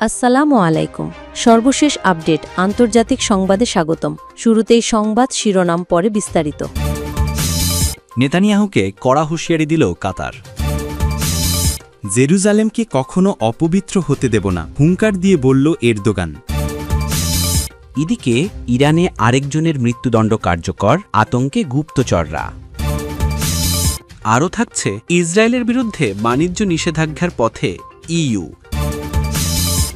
আসসালামু আলাইকুম। সর্বশেষ আপডেট আন্তর্জাতিক সংবাদে স্বাগতম। শুরুতেই সংবাদ শিরোনাম, পরে বিস্তারিত। নেতানিয়াহুকে কড়া হুঁশিয়ারি দিল কাতার। জেরুজালেমকে কখনো অপবিত্র হতে দেব না, হুঙ্কার দিয়ে বলল এরদোগান। এদিকে ইরানে আরেকজনের মৃত্যুদণ্ড কার্যকর, আতঙ্কে গুপ্তচররা। আরও থাকছে ইসরায়েলের বিরুদ্ধে বাণিজ্য নিষেধাজ্ঞার পথে ইইউ।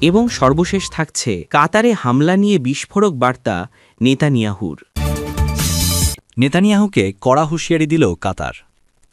এবং সর্বশেষ থাকছে কাতারে হামলা নিয়ে বিস্ফোরক বার্তা নেতানিয়াহুর। নেতানিয়াহুকে কড়া হুঁশিয়ারি দিল কাতার।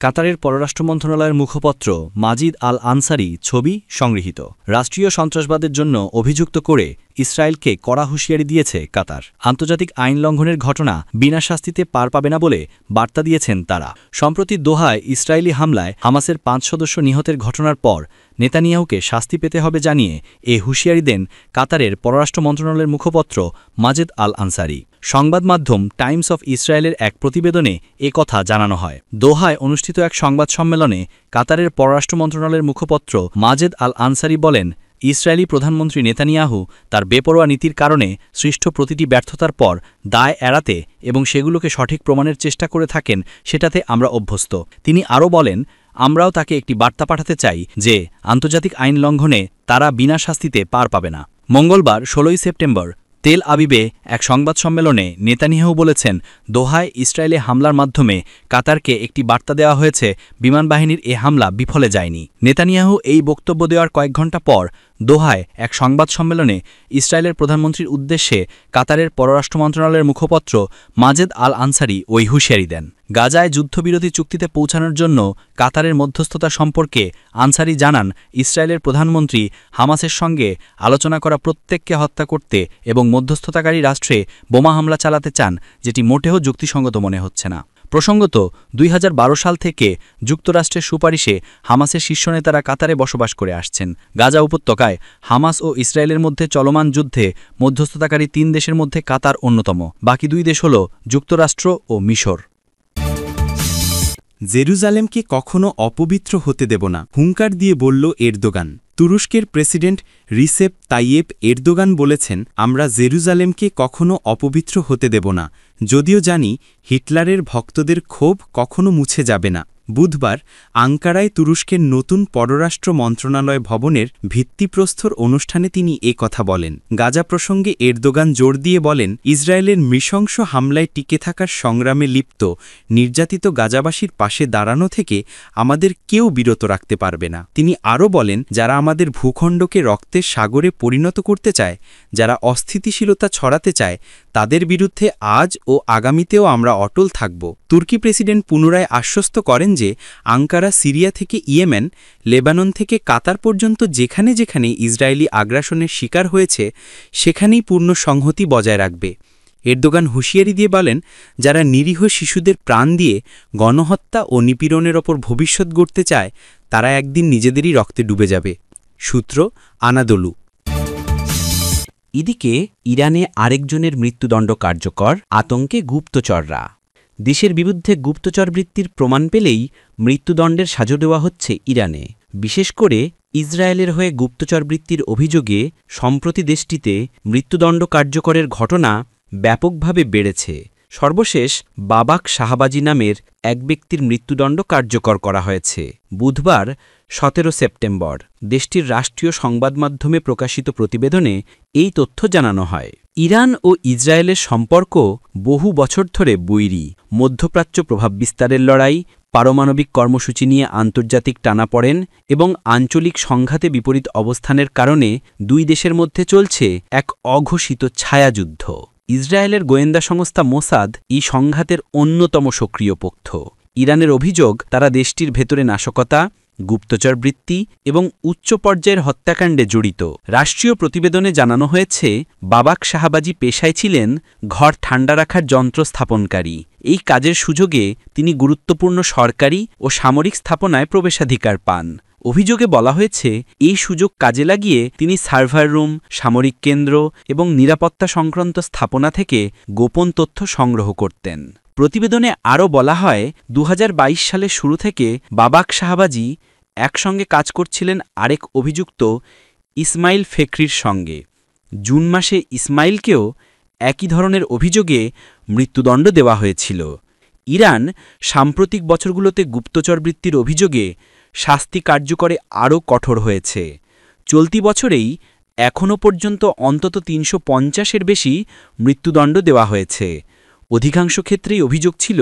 কাতারের পররাষ্ট্র মন্ত্রণালয়ের মুখপত্র মাজিদ আল আনসারি ছবি সংগৃহীত। রাষ্ট্রীয় সন্ত্রাসবাদের জন্য অভিযুক্ত করে ইসরায়েলকে কড়া হুঁশিয়ারি দিয়েছে কাতার। আন্তর্জাতিক আইন লঙ্ঘনের ঘটনা বিনা শাস্তিতে পার পাবে না বলে বার্তা দিয়েছেন তারা। সম্প্রতি দোহায় ইসরায়েলি হামলায় হামাসের 5 সদস্য নিহতের ঘটনার পর নেতানিয়াহুকে শাস্তি পেতে হবে জানিয়ে এ হুঁশিয়ারি দেন কাতারের পররাষ্ট্র মন্ত্রণালয়ের মুখপত্র মাজিদ আল আনসারি। সংবাদ মাধ্যম টাইমস অফ ইসরায়েলের এক প্রতিবেদনে এ কথা জানানো হয়। দোহায় অনুষ্ঠিত এক সংবাদ সম্মেলনে কাতারের পররাষ্ট্র মন্ত্রণালয়ের মুখপত্র মাজেদ আল আনসারি বলেন, ইসরায়েলি প্রধানমন্ত্রী নেতানিয়াহু তার বেপরোয়া নীতির কারণে সৃষ্ট প্রতিটি ব্যর্থতার পর দায় এড়াতে এবং সেগুলোকে সঠিক প্রমাণের চেষ্টা করে থাকেন, সেটাতে আমরা অভ্যস্ত। তিনি আরও বলেন, আমরাও তাকে একটি বার্তা পাঠাতে চাই যে আন্তর্জাতিক আইন লঙ্ঘনে তারা বিনা শাস্তিতে পার পাবে না। মঙ্গলবার 16 সেপ্টেম্বর তেল আবিবে এক সংবাদ সম্মেলনে নেতানিয়াহু বলেছেন, দোহায় ইসরায়েলে হামলার মাধ্যমে কাতারকে একটি বার্তা দেওয়া হয়েছে, বিমানবাহিনীর এ হামলা বিফলে যায়নি। নেতানিয়াহু এই বক্তব্য দেওয়ার কয়েক ঘণ্টা পর দোহায় এক সংবাদ সম্মেলনে ইসরায়েলের প্রধানমন্ত্রীর উদ্দেশ্যে কাতারের পররাষ্ট্র মন্ত্রণালয়ের মুখপত্র মাজেদ আল আনসারি ওই হুঁশিয়ারি দেন। গাজায় যুদ্ধবিরতি চুক্তিতে পৌঁছানোর জন্য কাতারের মধ্যস্থতা সম্পর্কে আনসারি জানান, ইসরায়েলের প্রধানমন্ত্রী হামাসের সঙ্গে আলোচনা করা প্রত্যেককে হত্যা করতে এবং মধ্যস্থতাকারী রাষ্ট্রে বোমা হামলা চালাতে চান, যেটি মোটেও যুক্তিসঙ্গত মনে হচ্ছে না। প্রসঙ্গত 2012 সাল থেকে যুক্তরাষ্ট্রের সুপারিশে হামাসের শীর্ষ নেতারা কাতারে বসবাস করে আসছেন। গাজা উপত্যকায় হামাস ও ইসরায়েলের মধ্যে চলমান যুদ্ধে মধ্যস্থতাকারী 3 দেশের মধ্যে কাতার অন্যতম। বাকি 2 দেশ হল যুক্তরাষ্ট্র ও মিশর। জেরুজালেমকে কখনো অপবিত্র হতে দেব না, হুঙ্কার দিয়ে বলল এরদোগান। তুরস্কের প্রেসিডেন্ট রিসেপ তাইয়েপ এরদোগান বলেছেন, আমরা জেরুজালেমকে কখনো অপবিত্র হতে দেব না, যদিও জানি হিটলারের ভক্তদের ক্ষোভ কখনো মুছে যাবে না। বুধবার আঙ্কারায় তুরস্কের নতুন পররাষ্ট্র মন্ত্রণালয় ভবনের ভিত্তিপ্রস্তর অনুষ্ঠানে তিনি এ কথা বলেন। গাজা প্রসঙ্গে এরদোগান জোর দিয়ে বলেন, ইসরায়েলের নৃশংস হামলায় টিকে থাকার সংগ্রামে লিপ্ত নির্যাতিত গাজাবাসীর পাশে দাঁড়ানো থেকে আমাদের কেউ বিরত রাখতে পারবে না। তিনি আরও বলেন, যারা আমাদের ভূখণ্ডকে রক্তের সাগরে পরিণত করতে চায়, যারা অস্থিতিশীলতা ছড়াতে চায়, তাদের বিরুদ্ধে আজ ও আগামীতেও আমরা অটল থাকব। তুর্কি প্রেসিডেন্ট পুনরায় আশ্বস্ত করেন যে আঙ্কারা সিরিয়া থেকে ইয়েমেন, লেবানন থেকে কাতার পর্যন্ত যেখানে যেখানে ইসরায়েলি আগ্রাসনের শিকার হয়েছে সেখানেই পূর্ণ সংহতি বজায় রাখবে। এরদোগান হুঁশিয়ারি দিয়ে বলেন, যারা নিরীহ শিশুদের প্রাণ দিয়ে গণহত্যা ও নিপীড়নের ওপর ভবিষ্যৎ গড়তে চায়, তারা একদিন নিজেদেরই রক্তে ডুবে যাবে। সূত্র আনাদোলু। এদিকে ইরানে আরেকজনের মৃত্যুদণ্ড কার্যকর, আতঙ্কে গুপ্তচররা। দেশের বিরুদ্ধে গুপ্তচর বৃত্তির প্রমাণ পেলেই মৃত্যুদণ্ডের সাজা দেওয়া হচ্ছে ইরানে। বিশেষ করে ইসরায়েলের হয়ে গুপ্তচর বৃত্তির অভিযোগে সম্প্রতি দেশটিতে মৃত্যুদণ্ড কার্যকরের ঘটনা ব্যাপকভাবে বেড়েছে। সর্বশেষ বাবাক শাহবাজি নামের এক ব্যক্তির মৃত্যুদণ্ড কার্যকর করা হয়েছে। বুধবার 17 সেপ্টেম্বর দেশটির রাষ্ট্রীয় সংবাদ মাধ্যমে প্রকাশিত প্রতিবেদনে এই তথ্য জানানো হয়। ইরান ও ইসরায়েলের সম্পর্ক বহু বছর ধরে বৈরী। মধ্যপ্রাচ্য প্রভাব বিস্তারের লড়াই, পারমাণবিক কর্মসূচি নিয়ে আন্তর্জাতিক টানাপড়েন এবং আঞ্চলিক সংঘাতে বিপরীত অবস্থানের কারণে 2 দেশের মধ্যে চলছে এক অঘোষিত ছায়াযুদ্ধ। ইসরায়েলের গোয়েন্দা সংস্থা মোসাদ এই সংঘাতের অন্যতম সক্রিয় পক্ষ। ইরানের অভিযোগ, তারা দেশটির ভেতরে নাশকতা, গুপ্তচর বৃত্তি এবং উচ্চ পর্যায়ের হত্যাকাণ্ডে জড়িত। রাষ্ট্রীয় প্রতিবেদনে জানানো হয়েছে, বাবাক শাহবাজি পেশায় ছিলেন ঘর ঠান্ডা রাখার যন্ত্র স্থাপনকারী। এই কাজের সুযোগে তিনি গুরুত্বপূর্ণ সরকারি ও সামরিক স্থাপনায় প্রবেশাধিকার পান। অভিযোগে বলা হয়েছে, এই সুযোগ কাজে লাগিয়ে তিনি সার্ভার রুম, সামরিক কেন্দ্র এবং নিরাপত্তা সংক্রান্ত স্থাপনা থেকে গোপন তথ্য সংগ্রহ করতেন। প্রতিবেদনে আরও বলা হয়, 2022 সালের শুরু থেকে বাবাক শাহবাজি একসঙ্গে কাজ করছিলেন আরেক অভিযুক্ত ইসমাইল ফেকরির সঙ্গে। জুন মাসে ইসমাইলকেও একই ধরনের অভিযোগে মৃত্যুদণ্ড দেওয়া হয়েছিল। ইরান সাম্প্রতিক বছরগুলোতে গুপ্তচরবৃত্তির অভিযোগে শাস্তি কার্যকরে আরও কঠোর হয়েছে। চলতি বছরেই এখনও পর্যন্ত অন্তত ৩৫০-এর বেশি মৃত্যুদণ্ড দেওয়া হয়েছে। অধিকাংশ ক্ষেত্রেই অভিযোগ ছিল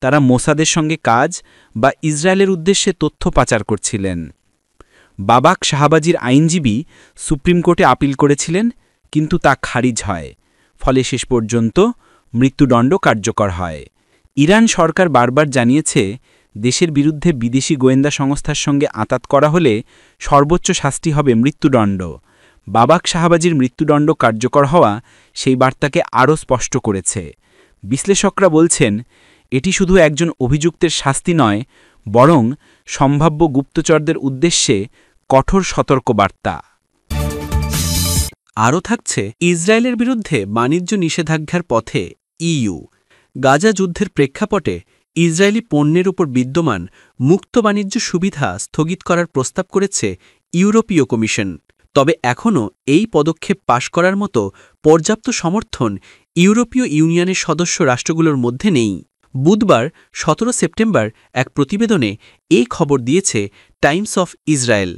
তারা মোসাদের সঙ্গে কাজ বা ইসরায়েলের উদ্দেশ্যে তথ্য পাচার করছিলেন। বাবাক শাহবাজীর আইনজীবী সুপ্রিম কোর্টে আপিল করেছিলেন, কিন্তু তা খারিজ হয়। ফলে শেষ পর্যন্ত মৃত্যুদণ্ড কার্যকর হয়। ইরান সরকার বারবার জানিয়েছে, দেশের বিরুদ্ধে বিদেশি গোয়েন্দা সংস্থার সঙ্গে আঁতাত করা হলে সর্বোচ্চ শাস্তি হবে মৃত্যুদণ্ড। বাবাক শাহবাজীর মৃত্যুদণ্ড কার্যকর হওয়া সেই বার্তাকে আরও স্পষ্ট করেছে। বিশ্লেষকরা বলছেন, এটি শুধু একজন অভিযুক্তের শাস্তি নয়, বরং সম্ভাব্য গুপ্তচরদের উদ্দেশ্যে কঠোর সতর্কবার্তা। আরও থাকছে ইসরায়েলের বিরুদ্ধে বাণিজ্য নিষেধাজ্ঞার পথে ইইউ। গাজা যুদ্ধের প্রেক্ষাপটে ইসরায়েলি পণ্যের উপর বিদ্যমান মুক্ত বাণিজ্য সুবিধা স্থগিত করার প্রস্তাব করেছে ইউরোপীয় কমিশন। তবে এখনও এই পদক্ষেপ পাশ করার মতো পর্যাপ্ত সমর্থন ইউরোপীয় ইউনিয়নের সদস্য রাষ্ট্রগুলোর মধ্যে নেই। বুধবার ১৭ সেপ্টেম্বর এক প্রতিবেদনে এই খবর দিয়েছে টাইমস অফ ইসরায়েল।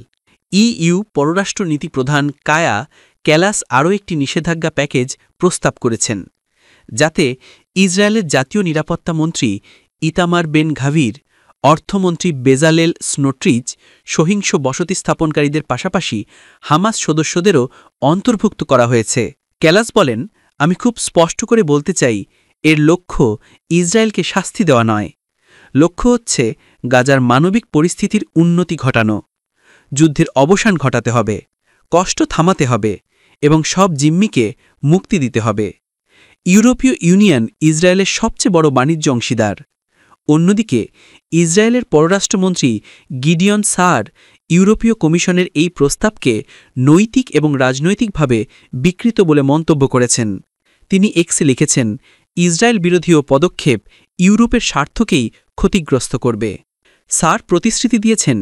ইইউ পররাষ্ট্রনীতি প্রধান কায়া ক্যালাস আরও একটি নিষেধাজ্ঞা প্যাকেজ প্রস্তাব করেছেন, যাতে ইসরায়েলের জাতীয় নিরাপত্তা মন্ত্রী ইতামার বেন ঘাভির, অর্থমন্ত্রী বেজালেল স্নোট্রিচ, সহিংস বসতি স্থাপনকারীদের পাশাপাশি হামাস সদস্যদেরও অন্তর্ভুক্ত করা হয়েছে। ক্যালাস বলেন, আমি খুব স্পষ্ট করে বলতে চাই, এর লক্ষ্য ইসরায়েলকে শাস্তি দেওয়া নয়। লক্ষ্য হচ্ছে গাজার মানবিক পরিস্থিতির উন্নতি ঘটানো। যুদ্ধের অবসান ঘটাতে হবে, কষ্ট থামাতে হবে এবং সব জিম্মিকে মুক্তি দিতে হবে। ইউরোপীয় ইউনিয়ন ইসরায়েলের সবচেয়ে বড় বাণিজ্য অংশীদার। অন্যদিকে ইসরায়েলের পররাষ্ট্রমন্ত্রী গিডিয়ন সার ইউরোপীয় কমিশনের এই প্রস্তাবকে নৈতিক এবং রাজনৈতিকভাবে বিকৃত বলে মন্তব্য করেছেন। তিনি এক্সে লিখেছেন, ইসরায়েল বিরোধী পদক্ষেপ ইউরোপের স্বার্থকেই ক্ষতিগ্রস্ত করবে। সার প্রতিশ্রুতি দিয়েছেন,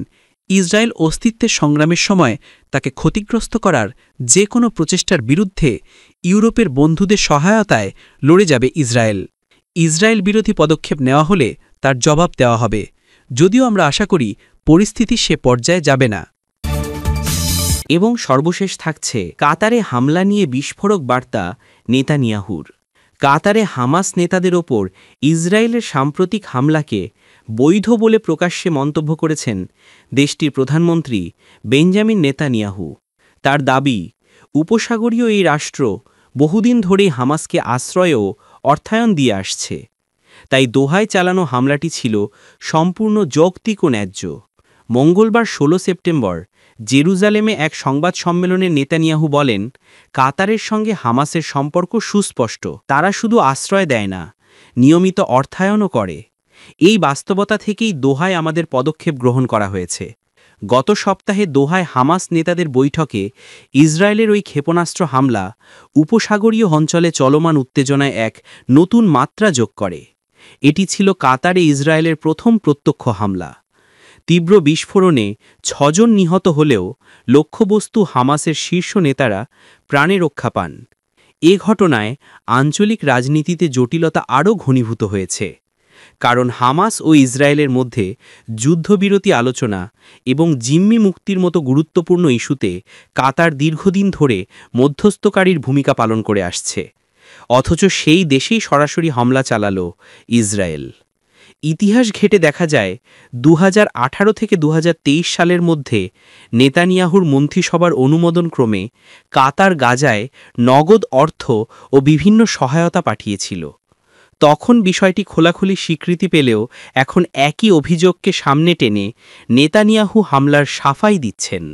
ইসরায়েল অস্তিত্বের সংগ্রামের সময় তাকে ক্ষতিগ্রস্ত করার যে কোনো প্রচেষ্টার বিরুদ্ধে ইউরোপের বন্ধুদের সহায়তায় লড়ে যাবে ইসরায়েল। ইসরায়েল বিরোধী পদক্ষেপ নেওয়া হলে তার জবাব দেওয়া হবে, যদিও আমরা আশা করি পরিস্থিতি সে পর্যায়ে যাবে না। এবং সর্বশেষ থাকছে কাতারে হামলা নিয়ে বিস্ফোরক বার্তা নেতানিয়াহুর। কাতারে হামাস নেতাদের ওপর ইসরায়েলের সাম্প্রতিক হামলাকে বৈধ বলে প্রকাশ্যে মন্তব্য করেছেন দেশটির প্রধানমন্ত্রী বেঞ্জামিন নেতানিয়াহু। তার দাবি, উপসাগরীয় এই রাষ্ট্র বহুদিন ধরেই হামাসকে আশ্রয় ও অর্থায়ন দিয়ে আসছে, তাই দোহায় চালানো হামলাটি ছিল সম্পূর্ণ যৌক্তিক ও ন্যায্য। মঙ্গলবার ১৬ সেপ্টেম্বর জেরুজালেমে এক সংবাদ সম্মেলনে নেতানিয়াহু বলেন, কাতারের সঙ্গে হামাসের সম্পর্ক সুস্পষ্ট। তারা শুধু আশ্রয় দেয় না, নিয়মিত অর্থায়নও করে। এই বাস্তবতা থেকেই দোহায় আমাদের পদক্ষেপ গ্রহণ করা হয়েছে। গত সপ্তাহে দোহায় হামাস নেতাদের বৈঠকে ইসরায়েলের ওই ক্ষেপণাস্ত্র হামলা উপসাগরীয় অঞ্চলে চলমান উত্তেজনায় এক নতুন মাত্রা যোগ করে। এটি ছিল কাতারে ইসরায়েলের প্রথম প্রত্যক্ষ হামলা। তীব্র বিস্ফোরণে ৬ জন নিহত হলেও লক্ষ্যবস্তু হামাসের শীর্ষ নেতারা প্রাণে রক্ষা পান। এ ঘটনায় আঞ্চলিক রাজনীতিতে জটিলতা আরও ঘনীভূত হয়েছে, কারণ হামাস ও ইসরায়েলের মধ্যে যুদ্ধবিরতি আলোচনা এবং জিম্মি মুক্তির মতো গুরুত্বপূর্ণ ইস্যুতে কাতার দীর্ঘদিন ধরে মধ্যস্থকারীর ভূমিকা পালন করে আসছে। অথচ সেই দেশেই সরাসরি হামলা চালালো ইসরায়েল। ইতিহাস ঘেঁটে দেখা যায় ২০১৮ থেকে ২০২৩ সালের মধ্যে নেতানিয়াহুর মন্ত্রিসভার অনুমোদনক্রমে কাতার গাজায় নগদ অর্থ ও বিভিন্ন সহায়তা পাঠিয়েছিল। তখন বিষয়টি খোলাখুলি স্বীকৃতি পেলেও এখন একই অভিযোগকে সামনে টেনে নেতানিয়াহু হামলার সাফাই দিচ্ছেন।